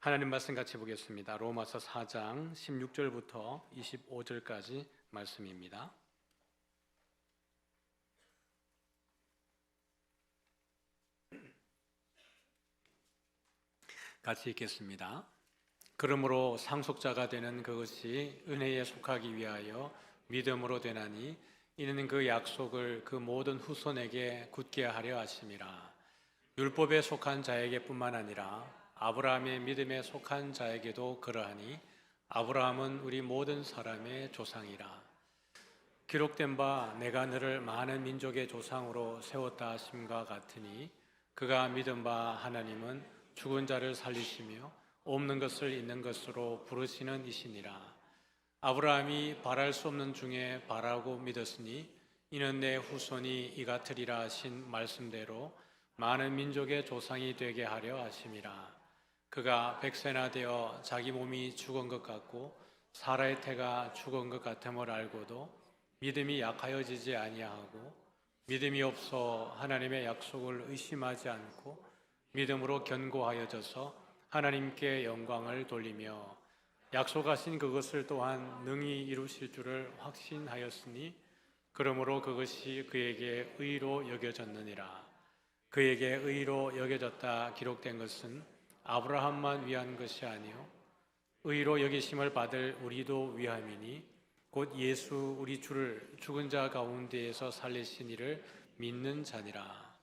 하나님 말씀 같이 보겠습니다. 로마서 4장 16절부터 25절까지 말씀입니다. 같이 읽겠습니다. 그러므로 상속자가 되는 그것이 은혜에 속하기 위하여 믿음으로 되나니 이는 그 약속을 그 모든 후손에게 굳게 하려 하심이라. 율법에 속한 자에게뿐만 아니라 아브라함의 믿음에 속한 자에게도 그러하니 아브라함은 우리 모든 사람의 조상이라. 기록된 바 내가 너를 많은 민족의 조상으로 세웠다 하심과 같으니 그가 믿은 바 하나님은 죽은 자를 살리시며 없는 것을 있는 것으로 부르시는 이시니라. 아브라함이 바랄 수 없는 중에 바라고 믿었으니 이는 내 후손이 이같으리라 하신 말씀대로 많은 민족의 조상이 되게 하려 하심이라. 그가 100세나 되어 자기 몸이 죽은 것 같고 사라의 태가 죽은 것 같음을 알고도 믿음이 약하여지지 아니하고 믿음이 없어 하나님의 약속을 의심하지 않고 믿음으로 견고하여져서 하나님께 영광을 돌리며 약속하신 그것을 또한 능히 이루실 줄을 확신하였으니 그러므로 그것이 그에게 의로 여겨졌느니라. 그에게 의로 여겨졌다 기록된 것은 아브라함만 위한 것이 아니요 의로 여기심을 받을 우리도 위함이니 곧 예수 우리 주를 죽은 자 가운데에서 살리신 이를 믿는 자니라.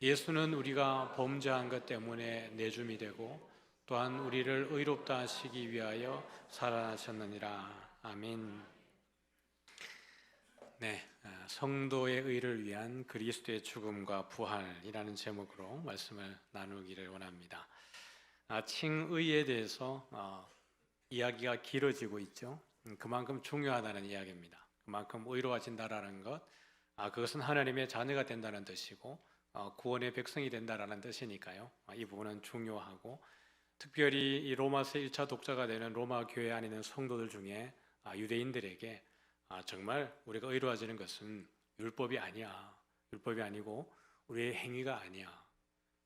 예수는 우리가 범죄한 것 때문에 내줌이 되고 또한 우리를 의롭다 하시기 위하여 살아나셨느니라. 아멘. 네, 성도의 의를 위한 그리스도의 죽음과 부활이라는 제목으로 말씀을 나누기를 원합니다. 칭의에 대해서 이야기가 길어지고 있죠. 그만큼 중요하다는 이야기입니다. 그만큼 의로워진다라는 것, 그것은 하나님의 자녀가 된다는 뜻이고 구원의 백성이 된다라는 뜻이니까요. 이 부분은 중요하고 특별히 이 로마서 1차 독자가 되는 로마 교회 안에 있는 성도들 중에 유대인들에게 정말 우리가 의로워지는 것은 율법이 아니야. 율법이 아니고 우리의 행위가 아니야.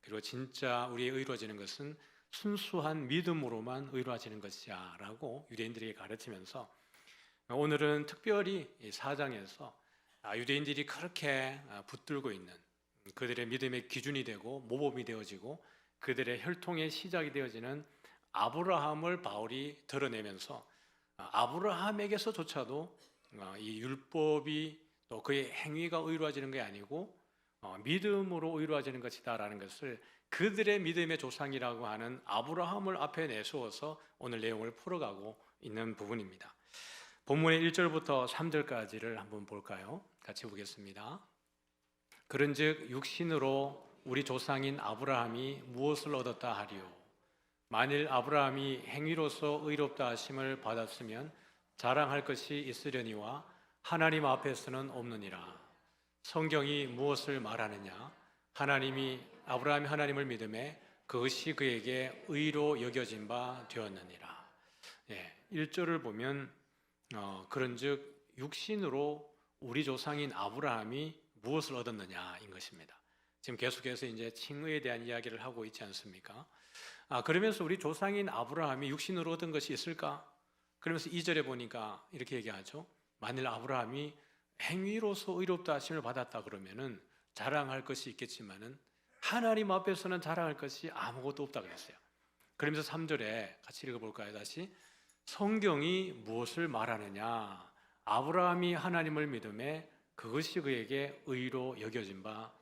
그리고 진짜 우리의 의로워지는 것은 순수한 믿음으로만 의로워지는 것이야 라고 유대인들에게 가르치면서 오늘은 특별히 이 4장에서 유대인들이 그렇게 붙들고 있는 그들의 믿음의 기준이 되고 모범이 되어지고 그들의 혈통의 시작이 되어지는 아브라함을 바울이 드러내면서 아브라함에게서조차도 이 율법이 또 그의 행위가 의로워지는 게 아니고 믿음으로 의로워지는 것이다 라는 것을 그들의 믿음의 조상이라고 하는 아브라함을 앞에 내세워서 오늘 내용을 풀어가고 있는 부분입니다. 본문의 1절부터 3절까지를 한번 볼까요? 같이 보겠습니다. 그런즉 육신으로 우리 조상인 아브라함이 무엇을 얻었다 하리요? 만일 아브라함이 행위로서 의롭다 하심을 받았으면 자랑할 것이 있으려니와 하나님 앞에서는 없느니라. 성경이 무엇을 말하느냐? 아브라함이 하나님을 믿음에 그것이 그에게 의로 여겨진 바 되었느니라. 1절을 보면 그런즉 육신으로 우리 조상인 아브라함이 무엇을 얻었느냐인 것입니다. 지금 계속해서 이제 칭의에 대한 이야기를 하고 있지 않습니까? 그러면서 우리 조상인 아브라함이 육신으로 얻은 것이 있을까? 그러면서 2절에 보니까 이렇게 얘기하죠. 만일 아브라함이 행위로서 의롭다 하심을 받았다 그러면은 자랑할 것이 있겠지만은 하나님 앞에서는 자랑할 것이 아무것도 없다 그랬어요. 그러면서 3절에 같이 읽어볼까요? 다시 성경이 무엇을 말하느냐? 아브라함이 하나님을 믿음에 그것이 그에게 의로 여겨진 바.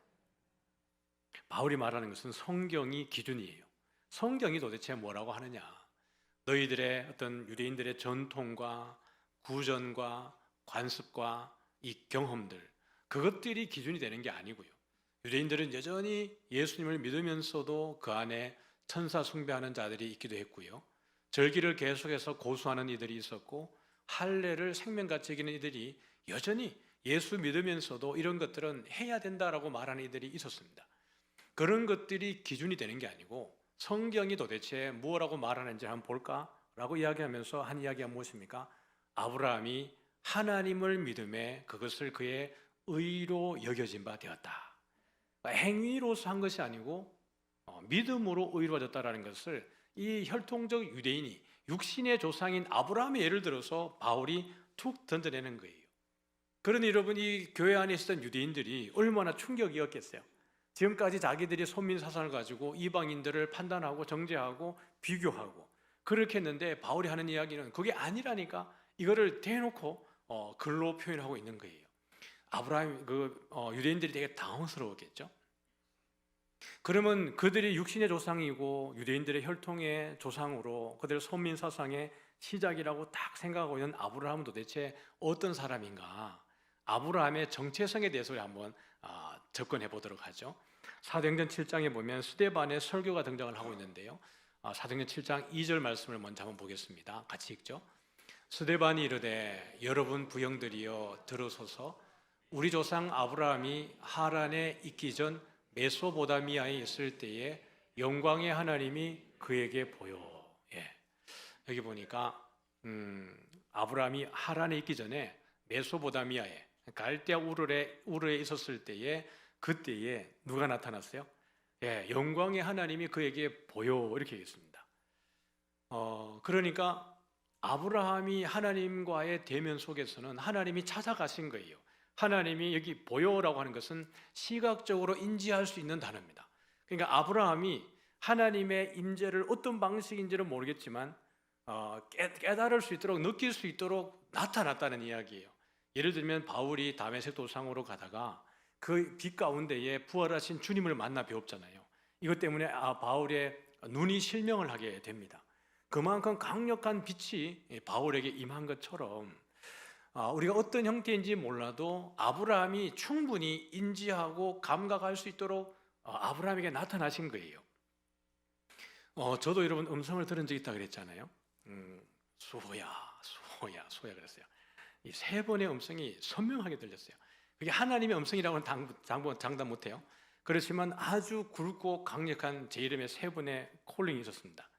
바울이 말하는 것은 성경이 기준이에요. 성경이 도대체 뭐라고 하느냐? 너희들의 어떤 유대인들의 전통과 구전과 관습과 이 경험들, 그것들이 기준이 되는 게 아니고요. 유대인들은 여전히 예수님을 믿으면서도 그 안에 천사 숭배하는 자들이 있기도 했고요. 절기를 계속해서 고수하는 이들이 있었고 할례를 생명같이 여기는 이들이 여전히 예수 믿으면서도 이런 것들은 해야 된다라고 말하는 이들이 있었습니다. 그런 것들이 기준이 되는 게 아니고 성경이 도대체 무엇라고 말하는지 한번 볼까라고 이야기하면서 한 이야기가 무엇입니까? 아브라함이 하나님을 믿음에 그것을 그의 의로 여겨진 바 되었다. 행위로서 한 것이 아니고 믿음으로 의로워졌다라는 것을 이 혈통적 유대인이 육신의 조상인 아브라함의 예를 들어서 바울이 툭 던져내는 거예요. 그러니 여러분, 이 교회 안에 있었던 유대인들이 얼마나 충격이었겠어요. 지금까지 자기들이 손민 사상을 가지고 이방인들을 판단하고 정죄하고 비교하고 그렇게 했는데, 바울이 하는 이야기는 그게 아니라니까 이거를 대놓고 글로 표현하고 있는 거예요. 아브라함, 유대인들이 되게 당황스러웠겠죠. 그러면 그들이 육신의 조상이고 유대인들의 혈통의 조상으로 그들 손민 사상의 시작이라고 딱 생각하고 있는 아브라함은 도대체 어떤 사람인가? 아브라함의 정체성에 대해서 우리 한번 접근해 보도록 하죠. 사도행전 7장에 보면 스데반의 설교가 등장을 하고 있는데요. 사도행전 7장 2절 말씀을 먼저 한번 보겠습니다. 같이 읽죠. 스데반이 이르되 여러분 부형들이여 들으소서. 우리 조상 아브라함이 하란에 있기 전 메소보다미아에 있을 때에 영광의 하나님이 그에게 보여. 여기 보니까 아브라함이 하란에 있기 전에 메소보다미아에 갈대아 우르에 있었을 때에, 그때에 누가 나타났어요? 영광의 하나님이 그에게 보여, 이렇게 얘기했습니다. 그러니까 아브라함이 하나님과의 대면 속에서는 하나님이 찾아가신 거예요. 하나님이 여기 보여라고 하는 것은 시각적으로 인지할 수 있는 단어입니다. 그러니까 아브라함이 하나님의 임재를 어떤 방식인지는 모르겠지만 깨달을 수 있도록, 느낄 수 있도록 나타났다는 이야기예요. 예를 들면 바울이 다메섹 도상으로 가다가 그 빛 가운데에 부활하신 주님을 만나 배웠잖아요. 이것 때문에 바울의 눈이 실명을 하게 됩니다. 그만큼 강력한 빛이 바울에게 임한 것처럼 우리가 어떤 형태인지 몰라도 아브라함이 충분히 인지하고 감각할 수 있도록 아브라함에게 나타나신 거예요. 저도 여러분 음성을 들은 적이 있다 그랬잖아요. 수호야 그랬어요. 이 세 번의 음성이 선명하게 들렸어요. 그게 하나님의 음성이라고는 장담 못해요. 그렇지만 아주 굵고 강력한 제 이름의 세 번의 콜링이 있었습니다.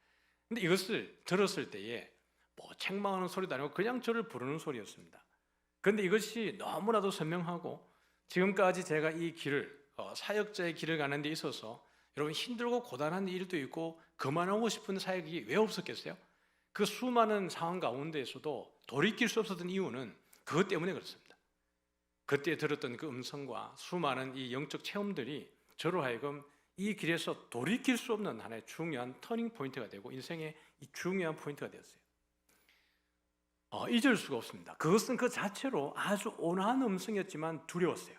근데 이것을 들었을 때에 뭐 책망하는 소리도 아니고 그냥 저를 부르는 소리였습니다. 그런데 이것이 너무나도 선명하고, 지금까지 제가 이 길을 사역자의 길을 가는 데 있어서 여러분 힘들고 고단한 일도 있고 그만하고 싶은 사역이 왜 없었겠어요? 그 수많은 상황 가운데에서도 돌이킬 수 없었던 이유는 그것 때문에 그렇습니다. 그때 들었던 그 음성과 수많은 이 영적 체험들이 저로 하여금 이 길에서 돌이킬 수 없는 하나의 중요한 터닝 포인트가 되고 인생의 이 중요한 포인트가 되었어요. 잊을 수가 없습니다. 그것은 그 자체로 아주 온화한 음성이었지만 두려웠어요.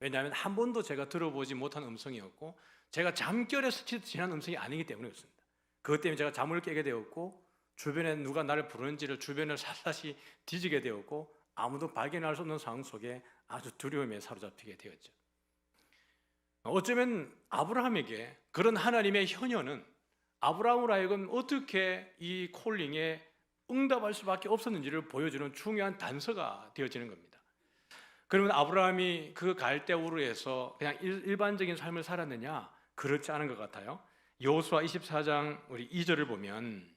왜냐하면 한 번도 제가 들어보지 못한 음성이었고 제가 잠결에 스치듯 지난 음성이 아니기 때문에 그렇습니다. 그것 때문에 제가 잠을 깨게 되었고 주변에 누가 나를 부르는지를 주변을 샅샅이 뒤지게 되었고 아무도 발견할 수 없는 상황 속에 아주 두려움에 사로잡히게 되었죠. 어쩌면 아브라함에게 그런 하나님의 현현은 아브라함으로 하여금 어떻게 이 콜링에 응답할 수밖에 없었는지를 보여주는 중요한 단서가 되어지는 겁니다. 그러면 아브라함이 그 갈대아 우르에서 그냥 일반적인 삶을 살았느냐? 그렇지 않은 것 같아요. 여호수아 24장 우리 2절을 보면,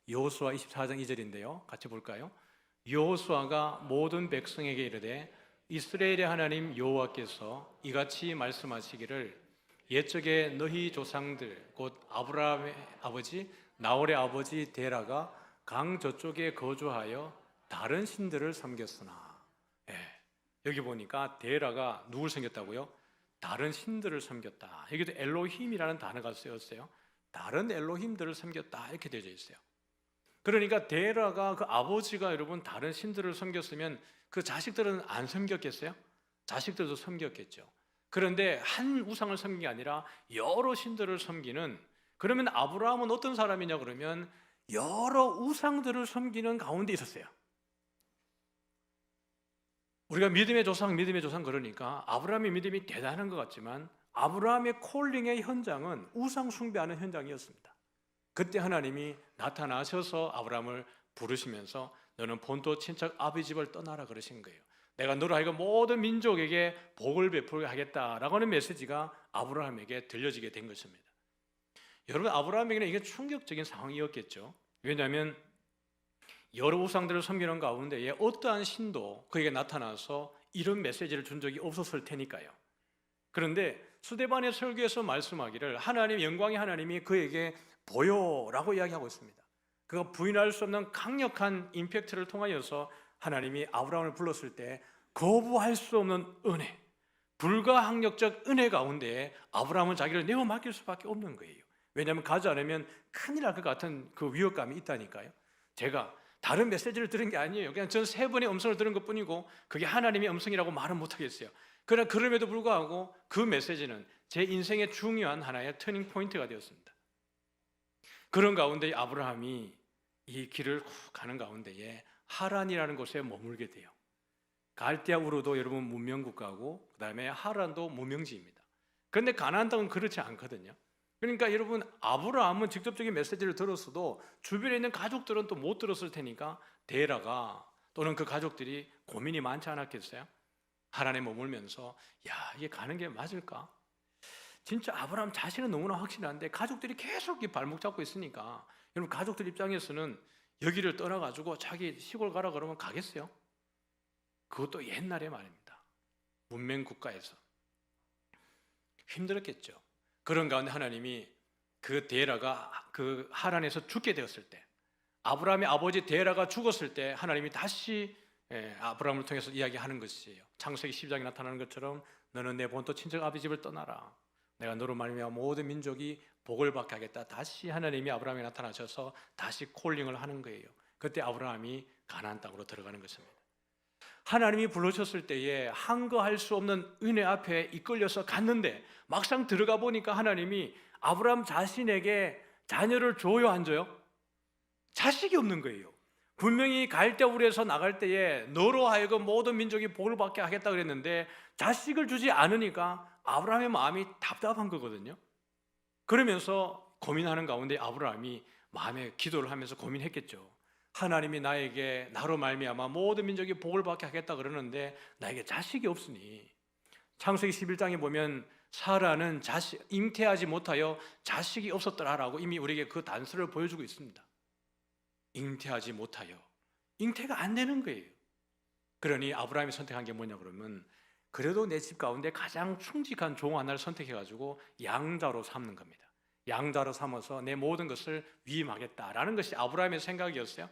여호수아 24장 2절인데요. 같이 볼까요? 여호수아가 모든 백성에게 이르되 이스라엘의 하나님 여호와께서 이같이 말씀하시기를 옛적에 너희 조상들 곧 아브라함의 아버지 나홀의 아버지 데라가 강 저쪽에 거주하여 다른 신들을 섬겼으나. 여기 보니까 데라가 누굴 섬겼다고요? 다른 신들을 섬겼다. 여기도 엘로힘이라는 단어가 쓰였어요. 다른 엘로힘들을 섬겼다 이렇게 되어져 있어요. 그러니까 데라가 그 아버지가 여러분 다른 신들을 섬겼으면 그 자식들은 안 섬겼겠어요? 자식들도 섬겼겠죠. 그런데 한 우상을 섬긴 게 아니라 여러 신들을 섬기는, 그러면 아브라함은 어떤 사람이냐 그러면 여러 우상들을 섬기는 가운데 있었어요. 우리가 믿음의 조상 그러니까 아브라함의 믿음이 대단한 것 같지만 아브라함의 콜링의 현장은 우상 숭배하는 현장이었습니다. 그때 하나님이 나타나셔서 아브라함을 부르시면서 너는 본토 친척 아비 집을 떠나라 그러신 거예요. 내가 너로 하여금 모든 민족에게 복을 베풀게 하겠다라고 하는 메시지가 아브라함에게 들려지게 된 것입니다. 여러분, 아브라함에게는 이게 충격적인 상황이었겠죠. 왜냐하면 여러 우상들을 섬기는 가운데에 어떠한 신도 그에게 나타나서 이런 메시지를 준 적이 없었을 테니까요. 그런데 스데반의 설교에서 말씀하기를 하나님, 영광의 하나님이 그에게 보여라고 이야기하고 있습니다. 그가 부인할 수 없는 강력한 임팩트를 통하여서 하나님이 아브라함을 불렀을 때 거부할 수 없는 은혜, 불가항력적 은혜 가운데 아브라함은 자기를 내어 맡길 수밖에 없는 거예요. 왜냐하면 가지 않으면 큰일 날 것 같은 그 위협감이 있다니까요. 제가 다른 메시지를 들은 게 아니에요. 그냥 전 세 번의 음성을 들은 것뿐이고 그게 하나님의 음성이라고 말은 못하겠어요. 그러나 그럼에도 불구하고 그 메시지는 제 인생의 중요한 하나의 터닝 포인트가 되었습니다. 그런 가운데 아브라함이 이 길을 가는 가운데에 하란이라는 곳에 머물게 돼요. 갈대아 우르도 여러분 문명국가고 그 다음에 하란도 무명지입니다. 그런데 가나안 땅은 그렇지 않거든요. 그러니까 여러분 아브라함은 직접적인 메시지를 들었어도 주변에 있는 가족들은 또 못 들었을 테니까 데라가 또는 그 가족들이 고민이 많지 않았겠어요? 하란에 머물면서 야 이게 가는 게 맞을까? 진짜 아브라함 자신은 너무나 확신한데 가족들이 계속 이 발목 잡고 있으니까 여러분 가족들 입장에서는 여기를 떠나가지고 자기 시골 가라 그러면 가겠어요? 그것도 옛날의 말입니다. 문명 국가에서 힘들었겠죠. 그런 가운데 하나님이 그 데라가 그 하란에서 죽게 되었을 때, 아브라함의 아버지 데라가 죽었을 때 하나님이 다시 아브라함을 통해서 이야기하는 것이에요. 창세기 12장에 나타나는 것처럼 너는 내 본토 친척 아비 집을 떠나라. 내가 너로 말미암아 모든 민족이 복을 받게 하겠다. 다시 하나님이 아브라함에 나타나셔서 다시 콜링을 하는 거예요. 그때 아브라함이 가나안 땅으로 들어가는 것입니다. 하나님이 불러셨을 때에 항거할 수 없는 은혜 앞에 이끌려서 갔는데 막상 들어가 보니까 하나님이 아브라함 자신에게 자녀를 줘요, 안 줘요? 자식이 없는 거예요. 분명히 갈대우르에서 나갈 때에 너로 하여금 모든 민족이 복을 받게 하겠다 그랬는데 자식을 주지 않으니까 아브라함의 마음이 답답한 거거든요. 그러면서 고민하는 가운데 아브라함이 마음에 기도를 하면서 고민했겠죠. 하나님이 나에게 나로 말미암아 모든 민족이 복을 받게 하겠다 그러는데 나에게 자식이 없으니, 창세기 11장에 보면 사라는 잉태하지 못하여 자식이 없었더라라고 이미 우리에게 그 단서를 보여주고 있습니다. 잉태하지 못하여 잉태가 안 되는 거예요. 그러니 아브라함이 선택한 게 뭐냐 그러면 그래도 내 집 가운데 가장 충직한 종 하나를 선택해가지고 양자로 삼는 겁니다. 양자로 삼아서 내 모든 것을 위임하겠다라는 것이 아브라함의 생각이었어요.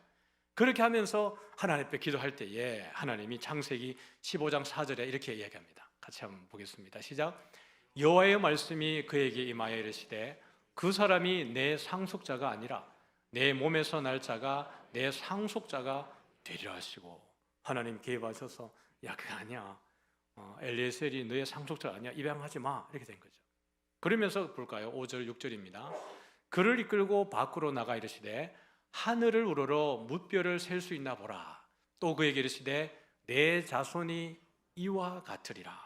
그렇게 하면서 하나님 앞에 기도할 때에 하나님이 창세기 15장 4절에 이렇게 이야기합니다. 같이 한번 보겠습니다. 시작. 여호와의 말씀이 그에게 임하여 이르시되 그 사람이 내 상속자가 아니라 내 몸에서 날 자가 내 상속자가 되리라 하시고, 하나님 개입하셔서 야 그게 아니야, 엘리에셀이 너의 상속자가 아니야, 입양하지 마, 이렇게 된 거죠. 그러면서 볼까요? 5절 6절입니다. 그를 이끌고 밖으로 나가 이르시되 하늘을 우러러 뭇별을 셀 수 있나 보라. 또 그에게 이르시되 내 자손이 이와 같으리라.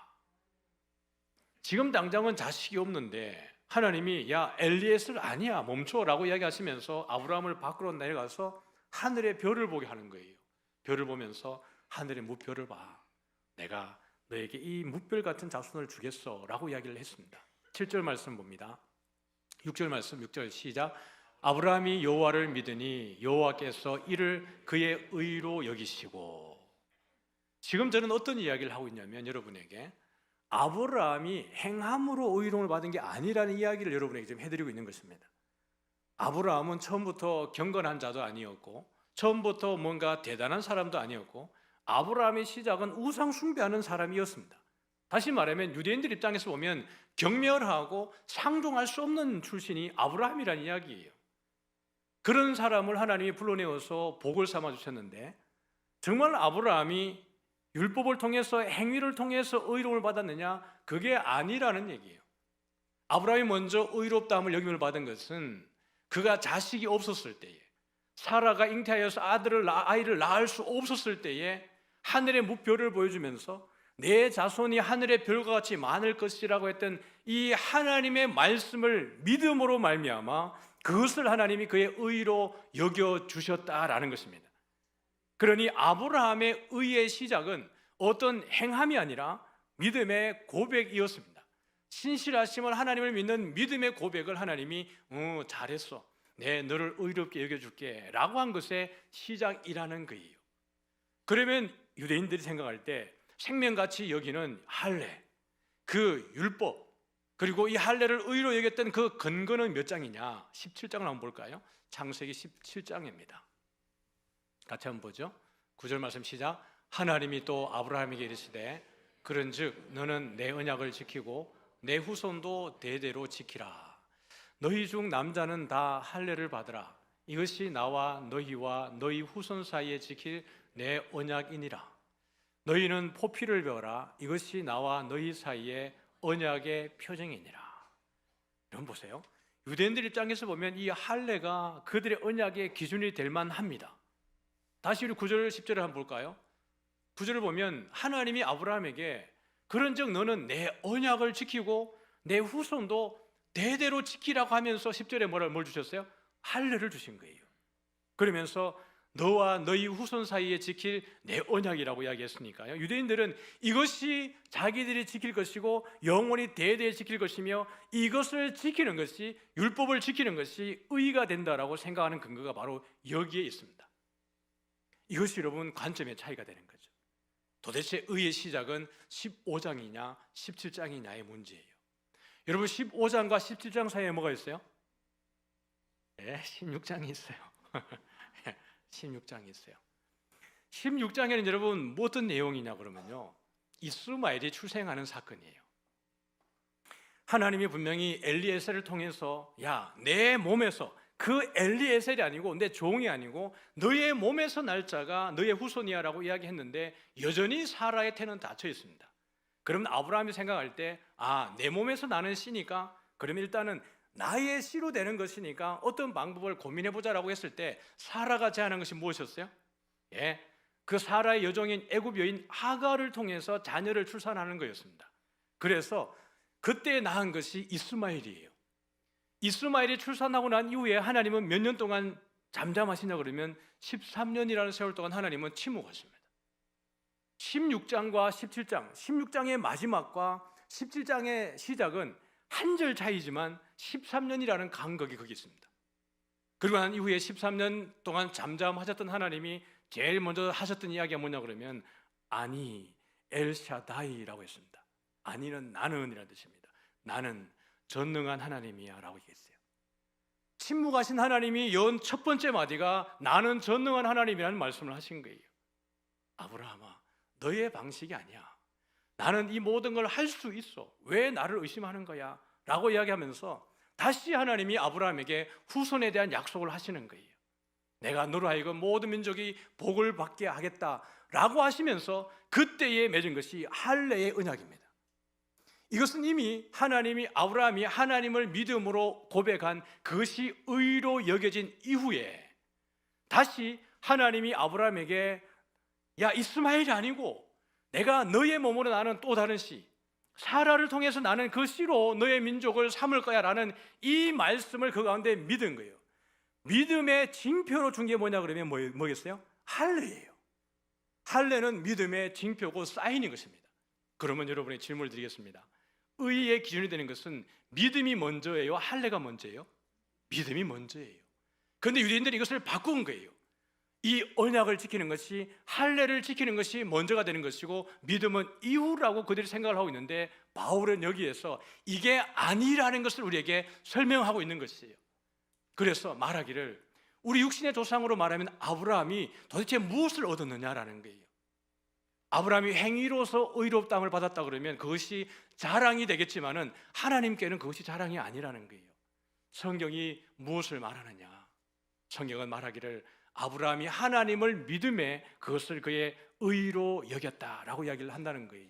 지금 당장은 자식이 없는데 하나님이 야 엘리에셀 아니야, 멈춰라고 이야기하시면서 아브라함을 밖으로 내려가서 하늘의 별을 보게 하는 거예요. 별을 보면서 하늘의 뭇별을 봐, 내가 너에게 이 뭇별 같은 자손을 주겠어 라고 이야기를 했습니다. 7절 말씀 봅니다. 6절 말씀 6절 시작. 아브라함이 여호와를 믿으니 여호와께서 이를 그의 의로 여기시고. 지금 저는 어떤 이야기를 하고 있냐면 여러분에게 아브라함이 행함으로 의로움을 받은 게 아니라는 이야기를 여러분에게 지금 해드리고 있는 것입니다. 아브라함은 처음부터 경건한 자도 아니었고 처음부터 뭔가 대단한 사람도 아니었고 아브라함의 시작은 우상 숭배하는 사람이었습니다. 다시 말하면 유대인들 입장에서 보면 경멸하고 상종할 수 없는 출신이 아브라함이라는 이야기예요. 그런 사람을 하나님이 불러내어서 복을 삼아 주셨는데 정말 아브라함이 율법을 통해서 행위를 통해서 의로움을 받았느냐? 그게 아니라는 얘기예요. 아브라함이 먼저 의롭다함을 여김을 받은 것은 그가 자식이 없었을 때에, 사라가 잉태하여서 아이를 낳을 수 없었을 때에 하늘의 뭇별을 보여주면서 내 자손이 하늘의 별과 같이 많을 것이라고 했던 이 하나님의 말씀을 믿음으로 말미암아 그것을 하나님이 그의 의로 여겨주셨다라는 것입니다. 그러니 아브라함의 의의 시작은 어떤 행함이 아니라 믿음의 고백이었습니다. 신실하심을 하나님을 믿는 믿음의 고백을 하나님이 잘했어, 내 너를 의롭게 여겨줄게 라고 한 것의 시작이라는 거예요. 그러면 유대인들이 생각할 때 생명같이 여기는 할례, 그 율법, 그리고 이 할례를 의로 여겼던 그 근거는 몇 장이냐? 17장을 한번 볼까요? 창세기 17장입니다. 같이 한번 보죠. 9절 말씀 시작. 하나님이 또 아브라함에게 이르시되 그런즉 너는 내 언약을 지키고 내 후손도 대대로 지키라. 너희 중 남자는 다 할례를 받으라. 이것이 나와 너희와 너희 후손 사이에 지킬 내 언약이니라. 너희는 포피를 배워라. 이것이 나와 너희 사이에 언약의 표징이니라. 여러분 보세요. 유대인들 입장에서 보면 이 할례가 그들의 언약의 기준이 될 만합니다. 다시 우리 9절 10절을 한번 볼까요? 9절을 보면 하나님이 아브라함에게 그런즉 너는 내 언약을 지키고 내 후손도 대대로 지키라고 하면서 10절에 뭘 주셨어요? 할례를 주신 거예요. 그러면서 너와 너희 후손 사이에 지킬 내 언약이라고 이야기했으니까요. 유대인들은 이것이 자기들이 지킬 것이고 영원히 대대에 지킬 것이며 이것을 지키는 것이, 율법을 지키는 것이 의가 된다라고 생각하는 근거가 바로 여기에 있습니다. 이것이 여러분 관점의 차이가 되는 거죠. 도대체 의의 시작은 15장이냐 17장이냐의 문제예요. 여러분 15장과 17장 사이에 뭐가 있어요? 네, 16장이 있어요. 16장이 있어요. 16장에는 여러분 어떤 내용이냐 그러면요, 이스마엘이 출생하는 사건이에요. 하나님이 분명히 엘리에셀을 통해서 야, 내 몸에서, 그 엘리에셀이 아니고 내 종이 아니고 너의 몸에서 날 자가 너의 후손이야 라고 이야기했는데 여전히 사라의 태는 닫혀 있습니다. 그러면 아브라함이 생각할 때 내 몸에서 나는 씨니까 그러면 일단은 나의 씨로 되는 것이니까 어떤 방법을 고민해보자라고 했을 때 사라가 제안한 것이 무엇이었어요? 그 사라의 여종인 애굽 여인 하갈을 통해서 자녀를 출산하는 거였습니다. 그래서 그때 낳은 것이 이스마엘이에요. 이스마엘이 출산하고 난 이후에 하나님은 몇 년 동안 잠잠하시냐 그러면 13년이라는 세월 동안 하나님은 침묵하십니다. 16장과 17장, 16장의 마지막과 17장의 시작은 한 절 차이지만 13년이라는 간격이 거기 있습니다. 그리고 난 이후에 13년 동안 잠잠하셨던 하나님이 제일 먼저 하셨던 이야기가 뭐냐 그러면 아니 엘샤다이라고 했습니다. 아니는 나는 이라는 뜻입니다. 나는 전능한 하나님이야 라고 얘기했어요. 침묵하신 하나님이 연 첫 번째 마디가 나는 전능한 하나님이라는 말씀을 하신 거예요. 아브라함아, 너의 방식이 아니야. 나는 이 모든 걸 할 수 있어. 왜 나를 의심하는 거야? 라고 이야기하면서 다시 하나님이 아브라함에게 후손에 대한 약속을 하시는 거예요. 내가 너로 하여금 모든 민족이 복을 받게 하겠다 라고 하시면서 그때에 맺은 것이 할례의 언약입니다. 이것은 이미 하나님이 아브라함이 하나님을 믿음으로 고백한 그것이 의로 여겨진 이후에 다시 하나님이 아브라함에게 야, 이스마엘이 아니고 내가 너의 몸으로 나는 또 다른 씨, 사라를 통해서 나는 그 씨로 너의 민족을 삼을 거야 라는 이 말씀을 그 가운데 믿은 거예요. 믿음의 징표로 준 게 뭐냐 그러면 뭐겠어요? 할례예요. 할례는 믿음의 징표고 사인인 것입니다. 그러면 여러분의 질문을 드리겠습니다. 의의 기준이 되는 것은 믿음이 먼저예요? 할례가 먼저예요? 믿음이 먼저예요. 그런데 유대인들이 이것을 바꾼 거예요. 이 언약을 지키는 것이, 할례를 지키는 것이 먼저가 되는 것이고 믿음은 이후라고 그들이 생각을 하고 있는데 바울은 여기에서 이게 아니라는 것을 우리에게 설명하고 있는 것이에요. 그래서 말하기를 우리 육신의 조상으로 말하면 아브라함이 도대체 무엇을 얻었느냐라는 거예요. 아브라함이 행위로서 의롭다함을 받았다 그러면 그것이 자랑이 되겠지만은 하나님께는 그것이 자랑이 아니라는 거예요. 성경이 무엇을 말하느냐? 성경은 말하기를 아브라함이 하나님을 믿음에 그것을 그의 의로 여겼다라고 이야기를 한다는 거예요.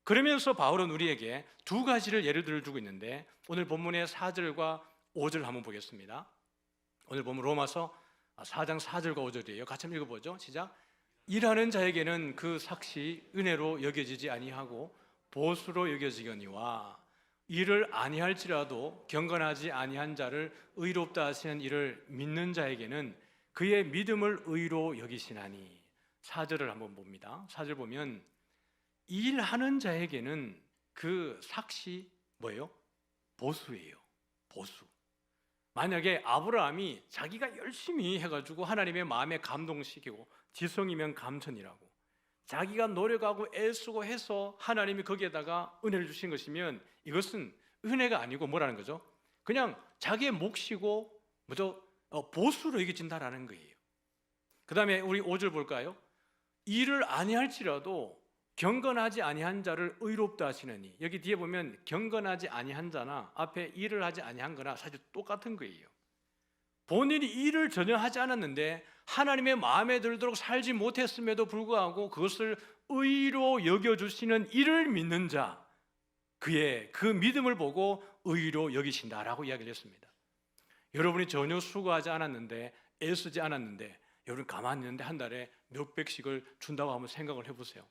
그러면서 바울은 우리에게 두 가지를 예를 들어주고 있는데 오늘 본문의 4절과 5절 한번 보겠습니다. 오늘 보면 로마서 4장 4절과 5절이에요. 같이 한번 읽어보죠. 시작. 일하는 자에게는 그 삭시 은혜로 여겨지지 아니하고 보수로 여겨지거니와 이를 아니할지라도 경건하지 아니한 자를 의롭다 하시는 이를 믿는 자에게는 그의 믿음을 의로 여기시나니. 4절을 한번 봅니다. 4절 보면 일하는 자에게는 그 삭시 뭐예요? 보수예요. 보수. 만약에 아브라함이 자기가 열심히 해가지고 하나님의 마음에 감동시키고 지성이면 감천이라고 자기가 노력하고 애쓰고 해서 하나님이 거기에다가 은혜를 주신 것이면 이것은 은혜가 아니고 뭐라는 거죠? 그냥 자기의 몫이고 뭐죠? 보수로 여겨진다라는 거예요. 그 다음에 우리 5절 볼까요? 일을 아니할지라도 경건하지 아니한 자를 의롭다 하시느니, 여기 뒤에 보면 경건하지 아니한 자나 앞에 일을 하지 아니한 거나 사실 똑같은 거예요. 본인이 일을 전혀 하지 않았는데 하나님의 마음에 들도록 살지 못했음에도 불구하고 그것을 의로 여겨주시는 이를 믿는 자, 그의 그 믿음을 보고 의로 여기신다라고 이야기를 했습니다. 여러분이 전혀 수고하지 않았는데, 애쓰지 않았는데, 여러분 가만히 있는데 한 달에 몇백씩을 준다고 한번 생각을 해보세요.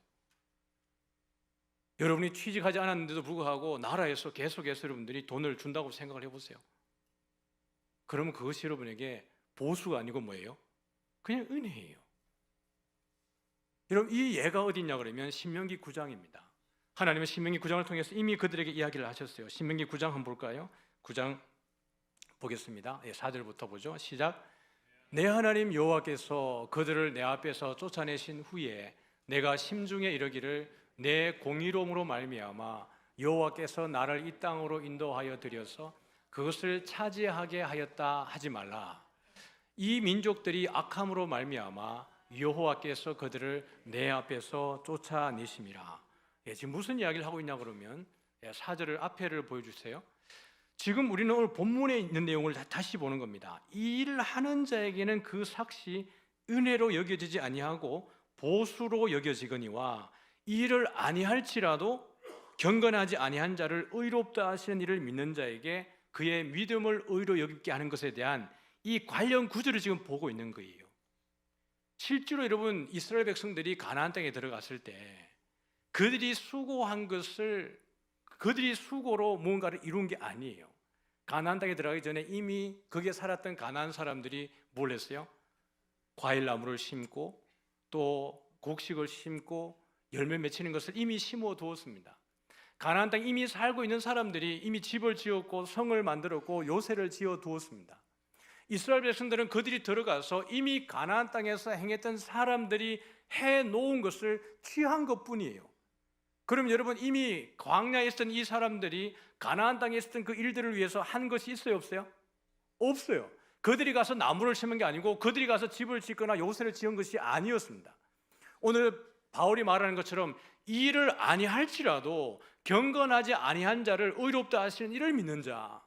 여러분이 취직하지 않았는데도 불구하고 나라에서 계속해서 여러분들이 돈을 준다고 생각을 해보세요. 그러면 그것이 여러분에게 보수가 아니고 뭐예요? 그냥 은혜예요. 여러분, 이 예가 어디냐 그러면 신명기 9장입니다. 하나님은 신명기 9장을 통해서 이미 그들에게 이야기를 하셨어요. 신명기 9장 한번 볼까요? 9장 보겠습니다. 4절부터 보죠. 시작. 내 하나님 여호와께서 그들을 내 앞에서 쫓아내신 후에 내가 심중에 이르기를 내 공의로움으로 말미암아 여호와께서 나를 이 땅으로 인도하여 들여서 그것을 차지하게 하였다 하지 말라. 이 민족들이 악함으로 말미암아 여호와께서 그들을 내 앞에서 쫓아내심이라. 지금 무슨 이야기를 하고 있냐 그러면 4절을 앞에를 보여주세요. 지금 우리는 오늘 본문에 있는 내용을 다시 보는 겁니다. 이 일을 하는 자에게는 그 삭시 은혜로 여겨지지 아니하고 보수로 여겨지거니와 이 일을 아니할지라도 경건하지 아니한 자를 의롭다 하시는 이를 믿는 자에게 그의 믿음을 의로 여기게 하는 것에 대한 이 관련 구절을 지금 보고 있는 거예요. 실제로 여러분, 이스라엘 백성들이 가나안 땅에 들어갔을 때 그들이 수고한 것을, 그들이 수고로 무언가를 이룬 게 아니에요. 가나안 땅에 들어가기 전에 이미 거기에 살았던 가나안 사람들이 뭘 했어요? 과일나무를 심고 또 곡식을 심고 열매 맺히는 것을 이미 심어 두었습니다. 가나안 땅에 이미 살고 있는 사람들이 이미 집을 지었고 성을 만들었고 요새를 지어 두었습니다. 이스라엘 백성들은 그들이 들어가서 이미 가나안 땅에서 행했던 사람들이 해놓은 것을 취한 것뿐이에요. 그럼 여러분, 이미 광야에 있었던 이 사람들이 가나안 땅에 있었던 그 일들을 위해서 한 것이 있어요, 없어요? 없어요. 그들이 가서 나무를 심은 게 아니고 그들이 가서 집을 짓거나 요새를 지은 것이 아니었습니다. 오늘 바울이 말하는 것처럼 이 일을 아니할지라도 경건하지 아니한 자를 의롭다 하시는 이를 믿는 자,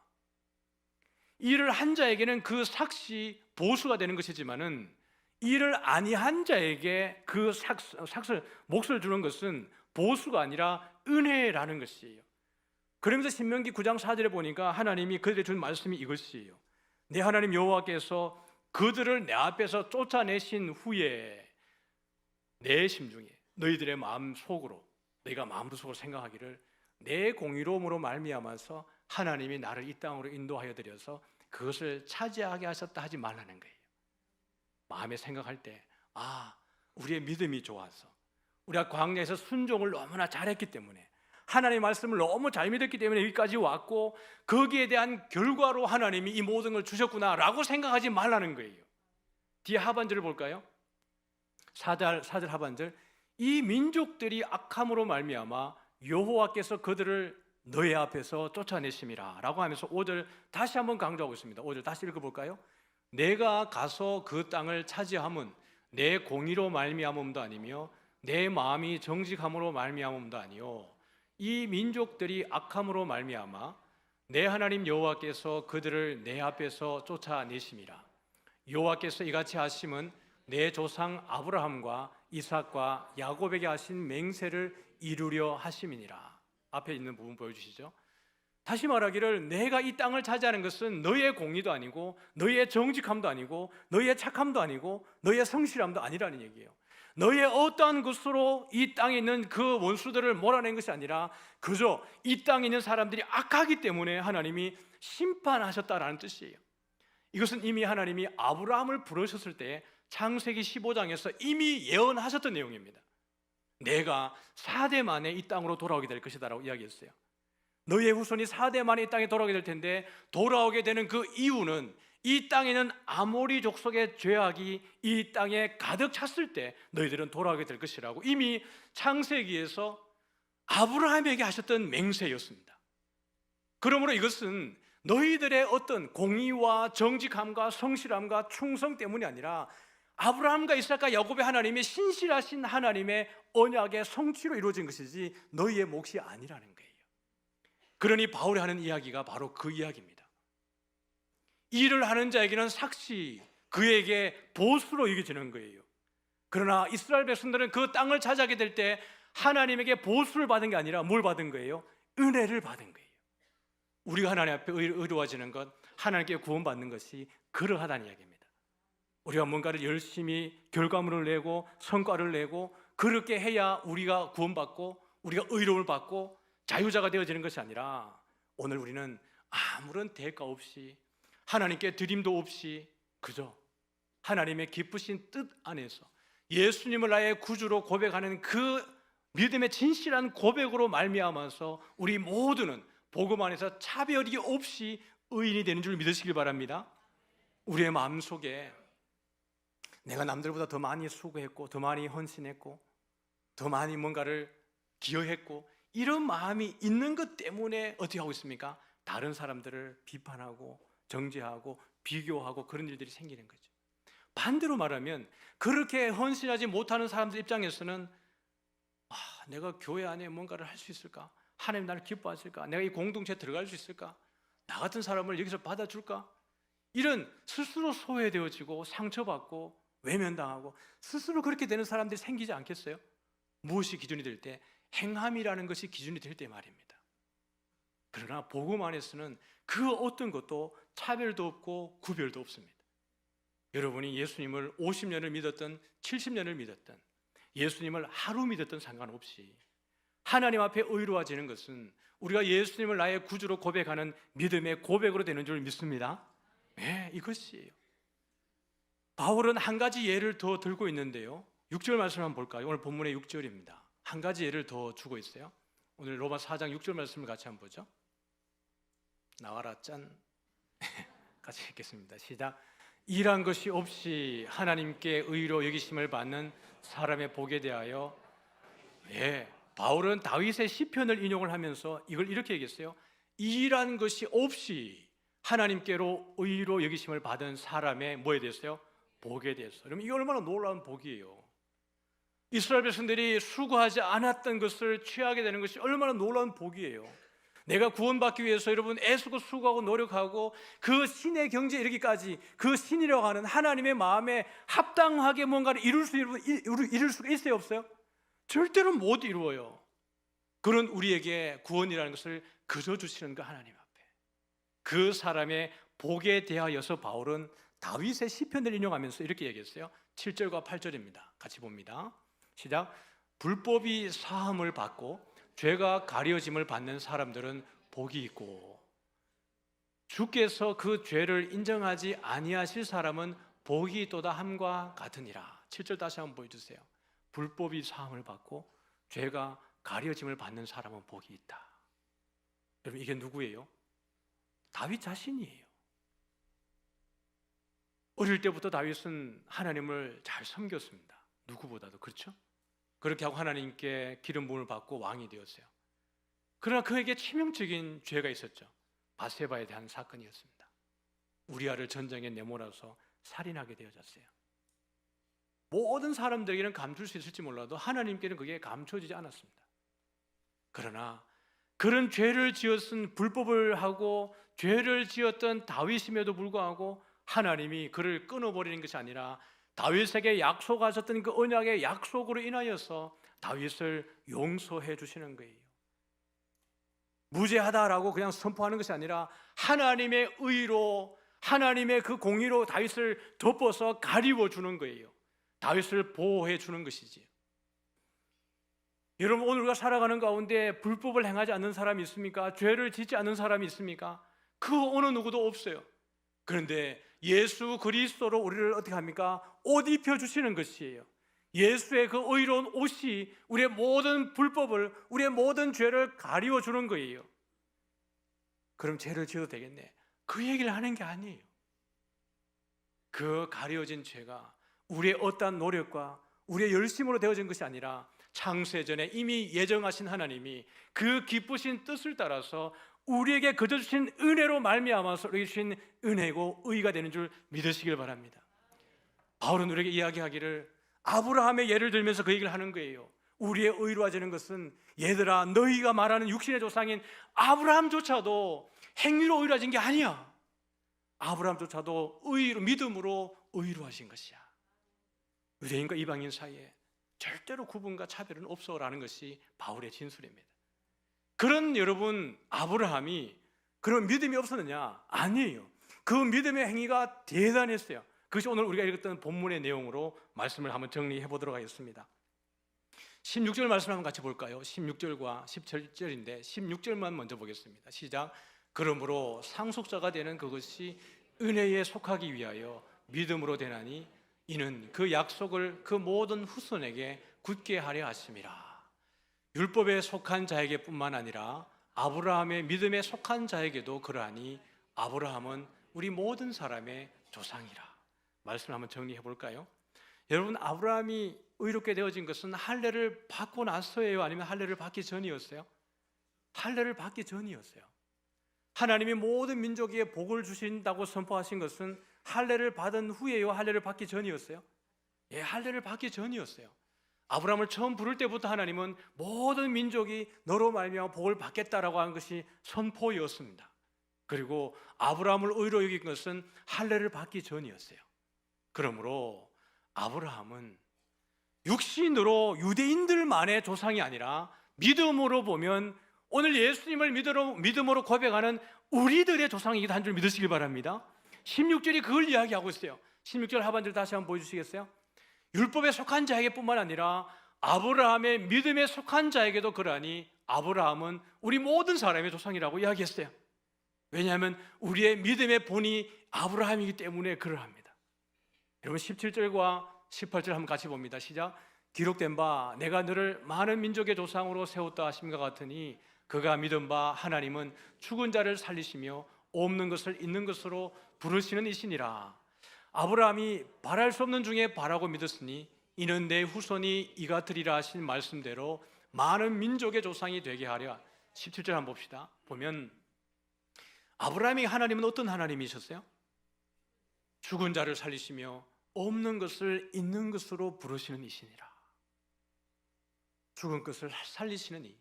이 일을 한 자에게는 그 삭시 보수가 되는 것이지만은 이 일을 아니한 자에게 그 삭을 몫을 주는 것은 보수가 아니라 은혜라는 것이에요. 그러면서 신명기 9장 4절에 보니까 하나님이 그들에게 준 말씀이 이것이에요. 내 하나님 여호와께서 그들을 내 앞에서 쫓아내신 후에 내 심중에 너희들의 마음 속으로, 너희가 마음속으로 생각하기를 내 공의로움으로 말미암아서 하나님이 나를 이 땅으로 인도하여 드려서 그것을 차지하게 하셨다 하지 말라는 거예요. 마음에 생각할 때, 우리의 믿음이 좋아서, 우리가 광야에서 순종을 너무나 잘했기 때문에, 하나님의 말씀을 너무 잘 믿었기 때문에 여기까지 왔고 거기에 대한 결과로 하나님이 이 모든 걸 주셨구나라고 생각하지 말라는 거예요. 뒤에 하반절을 볼까요? 4절 하반절. 이 민족들이 악함으로 말미암아 여호와께서 그들을 너희 앞에서 쫓아내심이라 라고 하면서 5절 다시 한번 강조하고 있습니다. 5절 다시 읽어볼까요? 내가 가서 그 땅을 차지함은 내 공의로 말미암음도 아니며 내 마음이 정직함으로 말미암음도 아니요 이 민족들이 악함으로 말미암아 내 하나님 여호와께서 그들을 내 앞에서 쫓아내심이라. 여호와께서 이같이 하심은 내 조상 아브라함과 이삭과 야곱에게 하신 맹세를 이루려 하심이니라. 앞에 있는 부분 보여주시죠. 다시 말하기를 내가 이 땅을 차지하는 것은 너희의 공의도 아니고 너희의 정직함도 아니고 너희의 착함도 아니고 너희의 성실함도 아니라는 얘기예요. 너희의 어떠한 것으로 이 땅에 있는 그 원수들을 몰아낸 것이 아니라 그저 이 땅에 있는 사람들이 악하기 때문에 하나님이 심판하셨다라는 뜻이에요. 이것은 이미 하나님이 아브라함을 부르셨을 때 창세기 15장에서 이미 예언하셨던 내용입니다. 내가 4대 만에 이 땅으로 돌아오게 될 것이다 라고 이야기했어요. 너희의 후손이 4대 만에 이 땅에 돌아오게 될 텐데 돌아오게 되는 그 이유는 이 땅에는 아모리 족속의 죄악이 이 땅에 가득 찼을 때 너희들은 돌아오게 될 것이라고 이미 창세기에서 아브라함에게 하셨던 맹세였습니다. 그러므로 이것은 너희들의 어떤 공의와 정직함과 성실함과 충성 때문이 아니라 아브라함과 이삭과 야곱의 하나님의 신실하신 하나님의 언약의 성취로 이루어진 것이지 너희의 몫이 아니라는 거예요. 그러니 바울이 하는 이야기가 바로 그 이야기입니다. 일을 하는 자에게는 삭시, 그에게 보수로 여겨지는 거예요. 그러나 이스라엘 백성들은 그 땅을 차지하게 될 때 하나님에게 보수를 받은 게 아니라 뭘 받은 거예요? 은혜를 받은 거예요. 우리가 하나님 앞에 의로워지는 것, 하나님께 구원받는 것이 그러하다는 이야기입니다. 우리가 뭔가를 열심히 결과물을 내고 성과를 내고 그렇게 해야 우리가 구원받고 우리가 의로움을 받고 자유자가 되어지는 것이 아니라 오늘 우리는 아무런 대가 없이 하나님께 드림도 없이 그저 하나님의 기쁘신 뜻 안에서 예수님을 나의 구주로 고백하는 그 믿음의 진실한 고백으로 말미암아서 우리 모두는 복음 안에서 차별이 없이 의인이 되는 줄 믿으시길 바랍니다. 우리의 마음속에 내가 남들보다 더 많이 수고했고 더 많이 헌신했고 더 많이 뭔가를 기여했고 이런 마음이 있는 것 때문에 어떻게 하고 있습니까? 다른 사람들을 비판하고 정죄하고 비교하고 그런 일들이 생기는 거죠. 반대로 말하면 그렇게 헌신하지 못하는 사람들 입장에서는 내가 교회 안에 뭔가를 할 수 있을까? 하나님 나를 기뻐하실까? 내가 이 공동체에 들어갈 수 있을까? 나 같은 사람을 여기서 받아줄까? 이런 스스로 소외되어지고 상처받고 외면당하고 스스로 그렇게 되는 사람들이 생기지 않겠어요? 무엇이 기준이 될 때? 행함이라는 것이 기준이 될 때 말입니다. 그러나 복음 안에서는 그 어떤 것도 차별도 없고 구별도 없습니다. 여러분이 예수님을 50년을 믿었던 70년을 믿었던 예수님을 하루 믿었던 상관없이 하나님 앞에 의로워지는 것은 우리가 예수님을 나의 구주로 고백하는 믿음의 고백으로 되는 줄 믿습니다. 네, 이것이에요. 바울은 한 가지 예를 더 들고 있는데요, 6절 말씀 한번 볼까요? 오늘 본문의 6절입니다. 한 가지 예를 더 주고 있어요. 오늘 로마 4장 6절 말씀을 같이 한번 보죠. 나와라 짠. 같이 읽겠습니다. 시작. 일한 것이 없이 하나님께 의로 여기심을 받는 사람의 복에 대하여, 바울은 다윗의 시편을 인용을 하면서 이걸 이렇게 얘기했어요. 일한 것이 없이 하나님께로 의로 여기심을 받은 사람의 뭐에 대해서요? 복에 대해서. 그럼 이게 얼마나 놀라운 복이에요. 이스라엘 백성들이 수고하지 않았던 것을 취하게 되는 것이 얼마나 놀라운 복이에요. 내가 구원받기 위해서 여러분 애쓰고 수고하고 노력하고 그 신의 경지에 이르기까지 그 신이라고 하는 하나님의 마음에 합당하게 뭔가를 이룰 수가 있어요, 없어요? 절대로 못 이루어요. 그런 우리에게 구원이라는 것을 그저 주시는 그 하나님 앞에 그 사람의 복에 대하여서 바울은 다윗의 시편을 인용하면서 이렇게 얘기했어요. 7절과 8절입니다. 같이 봅니다. 시작. 불법이 사함을 받고 죄가 가려짐을 받는 사람들은 복이 있고 주께서 그 죄를 인정하지 아니하실 사람은 복이 있도다 함과 같으니라. 7절 다시 한번 보여주세요. 불법이 사함을 받고 죄가 가려짐을 받는 사람은 복이 있다. 여러분 이게 누구예요? 다윗 자신이에요. 어릴 때부터 다윗은 하나님을 잘 섬겼습니다. 누구보다도. 그렇죠? 그렇게 하고 하나님께 기름 부음을 받고 왕이 되었어요. 그러나 그에게 치명적인 죄가 있었죠. 바세바에 대한 사건이었습니다. 우리아를 전쟁에 내몰아서 살인하게 되어졌어요. 모든 사람들에게는 감출 수 있을지 몰라도 하나님께는 그게 감춰지지 않았습니다. 그러나 그런 죄를 지었은 불법을 하고 죄를 지었던 다윗임에도 불구하고 하나님이 그를 끊어버리는 것이 아니라 다윗에게 약속하셨던 그 언약의 약속으로 인하여서 다윗을 용서해 주시는 거예요. 무죄하다라고 그냥 선포하는 것이 아니라 하나님의 의로 하나님의 그 공의로 다윗을 덮어서 가리워 주는 거예요. 다윗을 보호해 주는 것이지. 여러분 오늘 우리가 살아가는 가운데 불법을 행하지 않는 사람이 있습니까? 죄를 짓지 않는 사람이 있습니까? 그 어느 누구도 없어요. 그런데 예수 그리스도로 우리를 어떻게 합니까? 옷 입혀주시는 것이에요. 예수의 그 의로운 옷이 우리의 모든 불법을, 우리의 모든 죄를 가리워주는 거예요. 그럼 죄를 지어도 되겠네. 그 얘기를 하는 게 아니에요. 그 가려진 죄가 우리의 어떠한 노력과 우리의 열심으로 되어진 것이 아니라 창세 전에 이미 예정하신 하나님이 그 기쁘신 뜻을 따라서 우리에게 거저 주신 은혜로 말미암아서 우리에게 주신 은혜고 의가 되는 줄 믿으시길 바랍니다. 바울은 우리에게 이야기하기를 아브라함의 예를 들면서 그 얘기를 하는 거예요. 우리의 의로워지는 것은 얘들아 너희가 말하는 육신의 조상인 아브라함조차도 행위로 의로워진 게 아니야. 아브라함조차도 의로 믿음으로 의로워진 것이야. 유대인과 이방인 사이에 절대로 구분과 차별은 없어라는 것이 바울의 진술입니다. 그런 여러분 아브라함이 그런 믿음이 없었느냐? 아니에요. 그 믿음의 행위가 대단했어요. 그것이 오늘 우리가 읽었던 본문의 내용으로 말씀을 한번 정리해 보도록 하겠습니다. 16절 말씀 한번 같이 볼까요? 16절과 17절인데 16절만 먼저 보겠습니다. 시작. 그러므로 상속자가 되는 그것이 은혜에 속하기 위하여 믿음으로 되나니 이는 그 약속을 그 모든 후손에게 굳게 하려 하심이라. 율법에 속한 자에게 뿐만 아니라 아브라함의 믿음에 속한 자에게도 그러하니 아브라함은 우리 모든 사람의 조상이라. 말씀을 한번 정리해 볼까요? 여러분 아브라함이 의롭게 되어진 것은 할례를 받고 나서예요? 아니면 할례를 받기 전이었어요? 할례를 받기 전이었어요. 하나님이 모든 민족에 복을 주신다고 선포하신 것은 할례를 받은 후에요? 할례를 받기 전이었어요? 예, 할례를 받기 전이었어요. 아브라함을 처음 부를 때부터 하나님은 모든 민족이 너로 말미암아 복을 받겠다라고 하는 것이 선포였습니다. 그리고 아브라함을 의로 여긴 것은 할례를 받기 전이었어요. 그러므로 아브라함은 육신으로 유대인들만의 조상이 아니라 믿음으로 보면 오늘 예수님을 믿음으로 고백하는 우리들의 조상이기도 한 줄 믿으시길 바랍니다. 16절이 그걸 이야기하고 있어요. 16절 하반절 다시 한번 보여주시겠어요? 율법에 속한 자에게 뿐만 아니라 아브라함의 믿음에 속한 자에게도 그러하니 아브라함은 우리 모든 사람의 조상이라고 이야기했어요. 왜냐하면 우리의 믿음의 본이 아브라함이기 때문에 그러합니다. 여러분 17절과 18절 한번 같이 봅니다. 시작. 기록된 바 내가 너를 많은 민족의 조상으로 세웠다 하심과 같으니 그가 믿은 바 하나님은 죽은 자를 살리시며 없는 것을 있는 것으로 부르시는 이시니라. 아브라함이 바랄 수 없는 중에 바라고 믿었으니 이는 내 후손이 이같으리라 하신 말씀대로 많은 민족의 조상이 되게 하려. 17절 한번 봅시다. 보면 아브라함이 하나님은 어떤 하나님이셨어요? 죽은 자를 살리시며 없는 것을 있는 것으로 부르시는 이시니라. 죽은 것을 살리시는 이.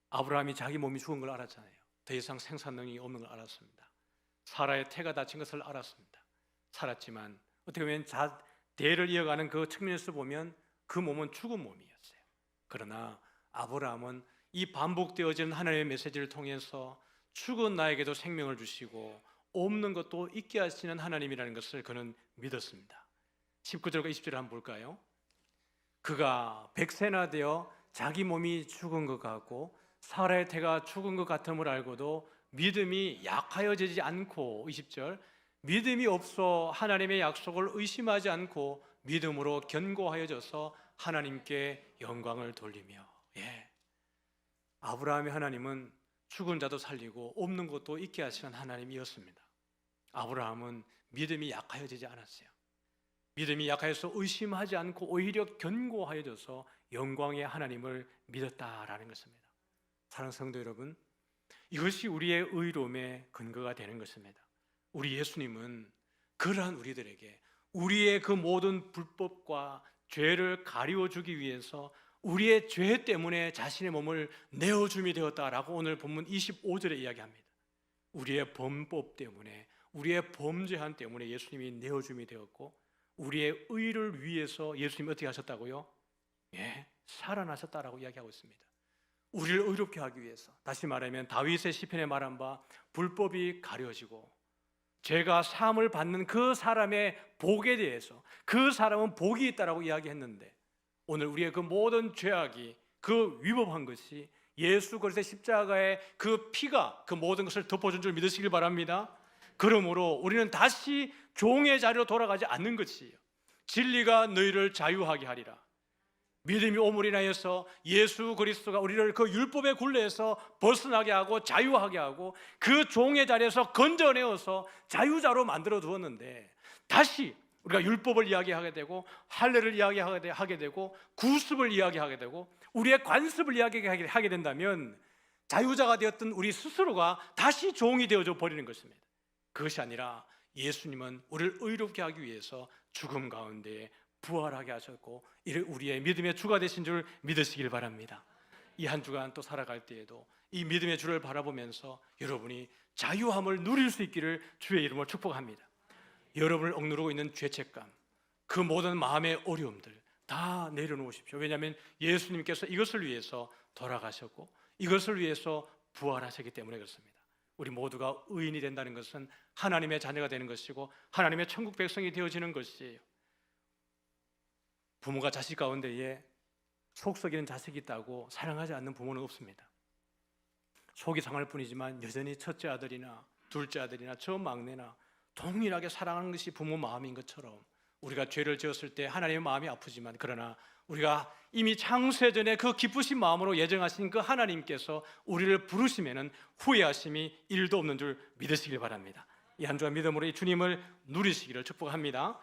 아브라함이 자기 몸이 죽은 걸 알았잖아요. 더 이상 생산 능력이 없는 걸 알았습니다. 사라의 태가 다친 것을 알았습니다. 살았지만 어떻게 보면 대를 이어가는 그 측면에서 보면 그 몸은 죽은 몸이었어요. 그러나 아브라함은 이 반복되어지는 하나님의 메시지를 통해서 죽은 나에게도 생명을 주시고 없는 것도 있게 하시는 하나님이라는 것을 그는 믿었습니다. 19절과 20절을 한번 볼까요? 그가 100세나 되어 자기 몸이 죽은 것 같고 사라의 태가 죽은 것 같음을 알고도 믿음이 약하여지지 않고 20절 믿음이 없어 하나님의 약속을 의심하지 않고 믿음으로 견고하여져서 하나님께 영광을 돌리며. 예. 아브라함의 하나님은 죽은 자도 살리고 없는 것도 있게 하시는 하나님이었습니다. 아브라함은 믿음이 약하여지지 않았어요. 믿음이 약하여서 의심하지 않고 오히려 견고하여져서 영광의 하나님을 믿었다라는 것입니다. 사랑하는 성도 여러분, 이것이 우리의 의로움의 근거가 되는 것입니다. 우리 예수님은 그러한 우리들에게 우리의 그 모든 불법과 죄를 가리워주기 위해서 우리의 죄 때문에 자신의 몸을 내어줌이 되었다라고 오늘 본문 25절에 이야기합니다. 우리의 범법 때문에 우리의 범죄한 때문에 예수님이 내어줌이 되었고 우리의 의를 위해서 예수님이 어떻게 하셨다고요? 예, 살아나셨다라고 이야기하고 있습니다. 우리를 의롭게 하기 위해서, 다시 말하면 다윗의 시편에 말한 바 불법이 가려지고 죄가 사함을 받는 그 사람의 복에 대해서 그 사람은 복이 있다라고 이야기했는데 오늘 우리의 그 모든 죄악이 그 위법한 것이 예수 그리스도의 십자가의 그 피가 그 모든 것을 덮어준 줄 믿으시길 바랍니다. 그러므로 우리는 다시 종의 자리로 돌아가지 않는 것이에요. 진리가 너희를 자유하게 하리라. 믿음이 오므로 인하여서 예수 그리스도가 우리를 그 율법의 굴레에서 벗어나게 하고 자유하게 하고 그 종의 자리에서 건져내어서 자유자로 만들어 두었는데 다시 우리가 율법을 이야기하게 되고 할례를 이야기하게 되고 구습을 이야기하게 되고 우리의 관습을 이야기하게 된다면 자유자가 되었던 우리 스스로가 다시 종이 되어져 버리는 것입니다. 그것이 아니라 예수님은 우리를 의롭게 하기 위해서 죽음 가운데 부활하게 하셨고 이를 우리의 믿음의 주가 되신 줄 믿으시길 바랍니다. 이 한 주간 또 살아갈 때에도 이 믿음의 주를 바라보면서 여러분이 자유함을 누릴 수 있기를 주의 이름으로 축복합니다. 여러분을 억누르고 있는 죄책감, 그 모든 마음의 어려움들 다 내려놓으십시오. 왜냐하면 예수님께서 이것을 위해서 돌아가셨고 이것을 위해서 부활하셨기 때문에 그렇습니다. 우리 모두가 의인이 된다는 것은 하나님의 자녀가 되는 것이고 하나님의 천국 백성이 되어지는 것이에요. 부모가 자식 가운데에 속 썩이는 자식이 있다고 사랑하지 않는 부모는 없습니다. 속이 상할 뿐이지만 여전히 첫째 아들이나 둘째 아들이나 저 막내나 동일하게 사랑하는 것이 부모 마음인 것처럼 우리가 죄를 지었을 때 하나님의 마음이 아프지만 그러나 우리가 이미 창세 전에 그 기쁘신 마음으로 예정하신 그 하나님께서 우리를 부르시면은 후회하심이 1도 없는 줄 믿으시길 바랍니다. 이 한 주간 믿음으로 이 주님을 누리시기를 축복합니다.